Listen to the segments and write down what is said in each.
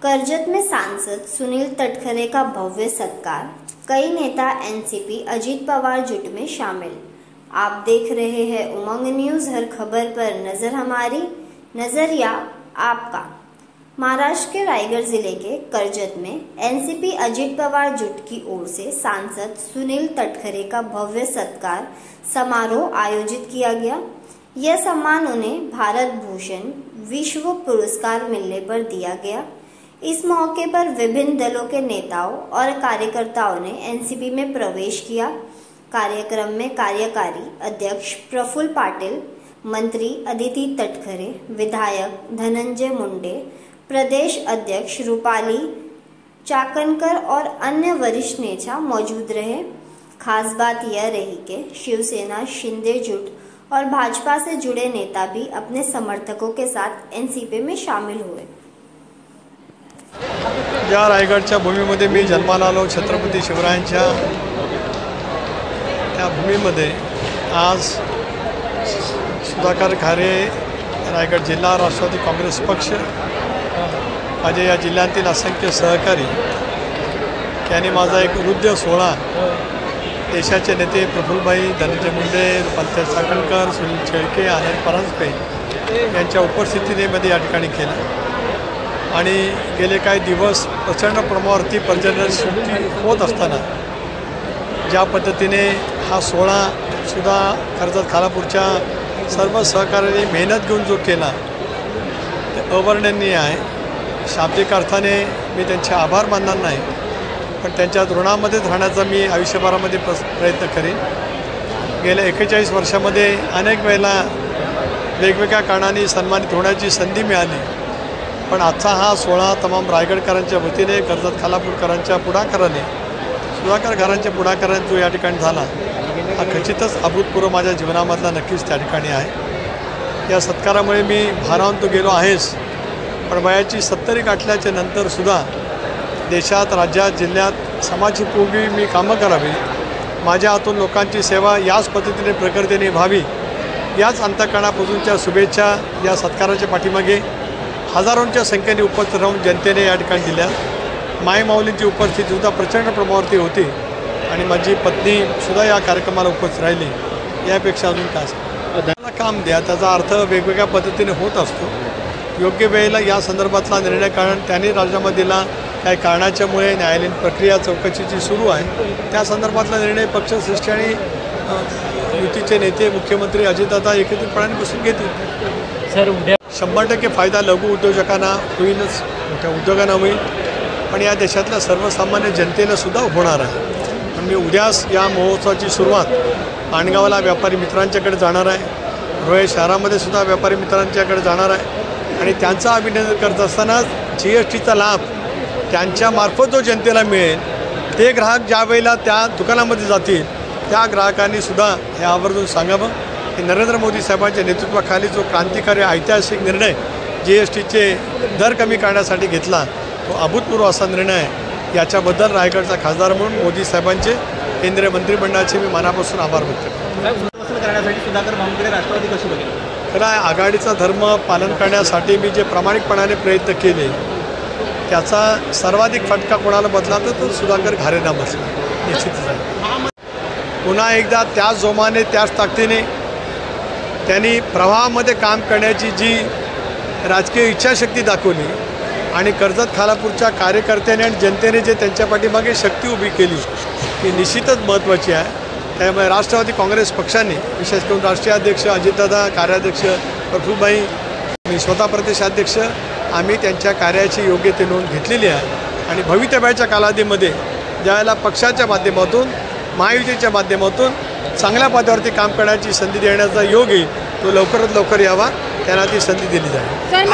कर्जत में सांसद सुनील तटखरे का भव्य सत्कार। कई नेता एनसीपी अजीत पवार जुट में शामिल। आप देख रहे हैं उमंग न्यूज। हर खबर पर नजर हमारी, नजरिया आपका। महाराष्ट्र के रायगढ़ जिले के कर्जत में एनसीपी अजीत पवार जुट की ओर से सांसद सुनील तटखरे का भव्य सत्कार समारोह आयोजित किया गया। यह सम्मान उन्हें भारत भूषण विश्व पुरस्कार मिलने पर दिया गया। इस मौके पर विभिन्न दलों के नेताओं और कार्यकर्ताओं ने एनसीपी में प्रवेश किया। कार्यक्रम में कार्यकारी अध्यक्ष प्रफुल्ल पाटिल, मंत्री अदिति तटखरे, विधायक धनंजय मुंडे, प्रदेश अध्यक्ष रूपाली चाकणकर और अन्य वरिष्ठ नेता मौजूद रहे। खास बात यह रही कि शिवसेना, शिंदे जुट और भाजपा से जुड़े नेता भी अपने समर्थकों के साथ एनसीपी में शामिल हुए। या रायगडच्या भूमीमध्ये मी जन्माला आलो, छत्रपती शिवरायांच्या त्या भूमीमध्ये आज सुधाकर खारे, रायगड जिल्हा राष्ट्रवादी काँग्रेस पक्ष, माझे या जिल्ह्यातील असंख्य सहकारी यांनी माझा एक हृदय सोहळा देशाचे नेते प्रफुल्लभाई, धनंजय मुंडे, रूपाली चाकणकर, सुनील शेळके, आनंद परांजपे यांच्या उपस्थितीमध्ये या ठिकाणी केला। आणि गेले काही दिवस प्रचंड प्रमाणावरती पर्यटन सुट्टी होत असताना ज्या पद्धतीने हा सोहळा सुद्धा कर्जत खालापूरच्या सर्व सहकार्याने मेहनत घेऊन जो केला ते अवर्णनीय आहे। शाब्दिक अर्थाने मी त्यांचे आभार मानणार नाही, पण त्यांच्या ऋणामध्येच राहण्याचा मी आयुष्यभरामध्ये प्रयत्न करेन। गेल्या 41 वर्षामध्ये अनेक वेळेला वेगवेगळ्या कारणांनी सन्मानित होण्याची संधी मिळाली, पण आजचा हा सोहळा तमाम रायगडकरांच्या वतीने, कर्जत खालापूरकरांच्या पुढाकाराने, सुधाकर घरांच्या पुढाकाराने जो या ठिकाणी झाला हा खचितच अभूतपूर्व माझ्या जीवनामधला नक्कीच त्या ठिकाणी आहे। या सत्कारामुळे मी भारावून गेलो आहेच, पण वयाची 70 गाठल्याच्या नंतरसुद्धा देशात, राज्यात, जिल्ह्यात समाजोपयोगी मी कामं करावी, माझ्या हातून लोकांची सेवा याच पद्धतीने प्रखरतेने व्हावी, याच अंतःकरणापासूनच्या शुभेच्छा या सत्काराच्या पाठीमागे हजारोंच्या संख्येने उपस्थित राहून जनतेने या ठिकाणी दिल्या। माईमाऊलींची उपस्थितीसुद्धा प्रचंड प्रमाणावरती होती आणि माझी पत्नीसुद्धा या कार्यक्रमाला उपस्थित राहिली। यापेक्षा अजून काय काम द्या, त्याचा अर्थ वेगवेगळ्या पद्धतीने होत असतो। योग्य वेळेला या संदर्भातला निर्णय, कारण त्यांनी राजीनामा दिला काही कारणाच्यामुळे न्यायालयीन प्रक्रिया चौकशीची सुरू आहे, त्या संदर्भातला निर्णय पक्षश्रेष्ठी आणि युतीचे नेते मुख्यमंत्री अजितदादा एकत्रितपणे बसून घेतील। सर, उद्या 100% फायदा लघु उद्योजकांना होईलच, मोठ्या उद्योगांना होईल, पण या देशातल्या सर्वसामान्य जनतेला सुद्धा होणार आहे। पण मी उद्याच या महोत्सवाची सुरुवात पाणगावला व्यापारी मित्रांच्याकडे जाणार आहे, रोहे शहरामध्ये सुद्धा व्यापारी मित्रांच्याकडे जाणार आहे आणि त्यांचं अभिनंदन करत असताना GSTचा लाभ त्यांच्यामार्फत जो जनतेला मिळेल, ते ग्राहक ज्या वेळेला त्या दुकानामध्ये जातील त्या ग्राहकांनी सुद्धा हे आवर्जून सांगावं की नरेंद्र मोदी साहेबांच्या नेतृत्वाखाली जो क्रांतिकारी ऐतिहासिक निर्णय GSTचे दर कमी करण्यासाठी घेतला तो अभूतपूर्व असा निर्णय आहे। याच्याबद्दल रायगडचा खासदार म्हणून मोदी साहेबांचे, केंद्रीय मंत्रिमंडळाचे मी मनापासून आभार व्यक्त करतो। करण्यासाठी सुधाकर भाऊंकडे राष्ट्रवादी कशी बघेल? खरं आहे, आघाडीचा धर्म पालन करण्यासाठी मी जे प्रामाणिकपणाने प्रयत्न केले त्याचा सर्वाधिक फटका कोणाला बदला तर सुधाकर घारेंना बसला निश्चितच आहे। पुन्हा एकदा त्याच जोमाने, त्याच ताकदीने त्यांनी प्रवाहामध्ये काम करण्याची जी राजकीय इच्छाशक्ती दाखवली आणि कर्जत खालापूरच्या कार्यकर्त्यांनी आणि जनतेने जे त्यांच्या पाठीमागे शक्ती उभी केली ही निश्चितच महत्त्वाची आहे। त्यामुळे राष्ट्रवादी काँग्रेस पक्षाने, विशेष करून राष्ट्रीय अध्यक्ष अजितदादा, कार्याध्यक्ष प्रफुल्लभाई, मी स्वतः प्रदेशाध्यक्ष, आम्ही त्यांच्या कार्याची योग्य ते नोंद घेतलेली आहे आणि भवितव्याच्या कालावधीमध्ये ज्यावेळेला पक्षाच्या माध्यमातून, महायुतीच्या माध्यमातून चांगल्या पदावरती काम करण्याची संधी देण्याचा योग येईल, तो लवकरात लवकर यावा, त्यांना ती संधी दिली जाईल।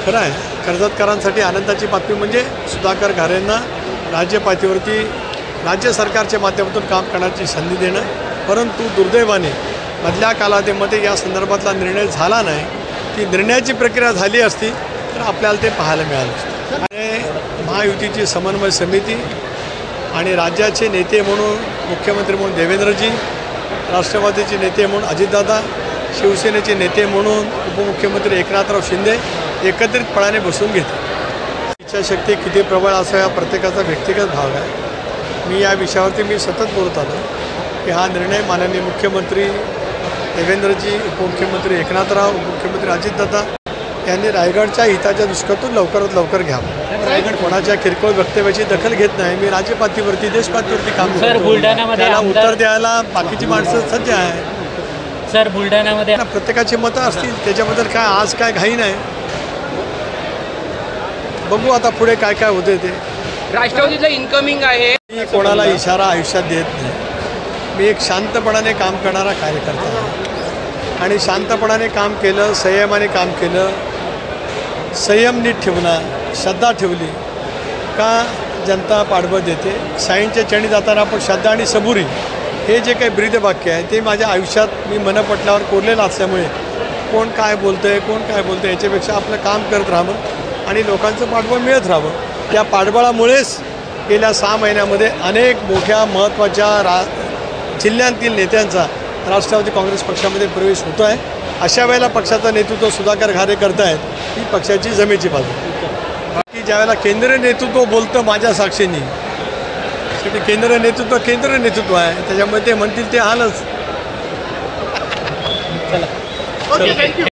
खरं आहे, कर्जतकरांसाठी आनंदाची बातमी म्हणजे सुधाकर घारेंना राज्य पातळीवरती राज्य सरकारच्या माध्यमातून काम करण्याची संधी देणं, परंतु दुर्दैवाने मधल्या कालावधीमध्ये या संदर्भातला निर्णय झाला नाही। ती निर्णयाची प्रक्रिया झाली असती तर आपल्याला ते पाहायला मिळालं असतं। आणि महायुतीची समन्वय समिती आणि राज्याचे नेते म्हणून मुख्यमंत्री म्हणून देवेंद्रजी, राष्ट्रवादीचे नेते म्हणून अजितदादा, शिवसेनेचे नेते म्हणून उपमुख्यमंत्री एकनाथराव शिंदे एकत्रितपणाने बसून घेतले। इच्छाशक्ती किती प्रबळ असं या प्रत्येकाचा व्यक्तिगत भाग आहे. मी या विषयावरती मी सतत बोलत आलो की हा निर्णय माननीय मुख्यमंत्री देवेंद्रजी, उपमुख्यमंत्री एकनाथराव, उपमुख्यमंत्री अजितदादा यांनी रायगडच्या हिताच्या दृष्टीतून लवकरात लवकर घ्यावं. रायगड कोणाच्या किरकोळ वक्तव्याची दखल घेत नाही. मी राज्यपातळीवरती देशपातळीवरती काम करतो. त्याला उत्तर द्यायला बाकीची माणसं सज्ज आहे. सर, बुलढाण्यामध्ये प्रत्येकाची मतं असतील, त्याच्याबद्दल काय आज काय घाई नाही. बघू आता पुढे काय काय होते ते. राष्ट्रवादीचं इन्कमिंग आहे. मी कोणाला इशारा आयुष्यात देत नाही. मी एक शांतपणाने काम करणारा कार्यकर्ता आहे आणि शांतपणाने काम केलं, संयमाने काम केलं, संयम नीट ठेवला, श्रद्धा ठेवली का जनता पाठबळ देते. साईंच्या चरणी जाताना आपण श्रद्धा आणि सबुरी हे जे काही ब्रीदवाक्य आहे ते माझ्या आयुष्यात मी मनपटलावर कोरलेलं असल्यामुळे कोण काय बोलतं आहे, कोण काय बोलतं आहे याच्यापेक्षा आपलं काम करत राहावं आणि लोकांचं पाठबळ मिळत राहावं. या पाठबळामुळेच गेल्या 6 महिन्यामध्ये अनेक मोठ्या महत्त्वाच्या जिल्ह्यांतील नेत्यांचा राष्ट्रवादी काँग्रेस पक्षामध्ये प्रवेश होतो आहे. अशा वेळेला पक्षाचं नेतृत्व सुधाकर घारे करतायत ही पक्षाची जमेची बाजू. बाकी ज्यावेळेला केंद्रीय नेतृत्व बोलतं माझ्या साक्षीने, केंद्रीय नेतृत्व आहे, त्याच्यामुळे ते म्हणतील ते हालच.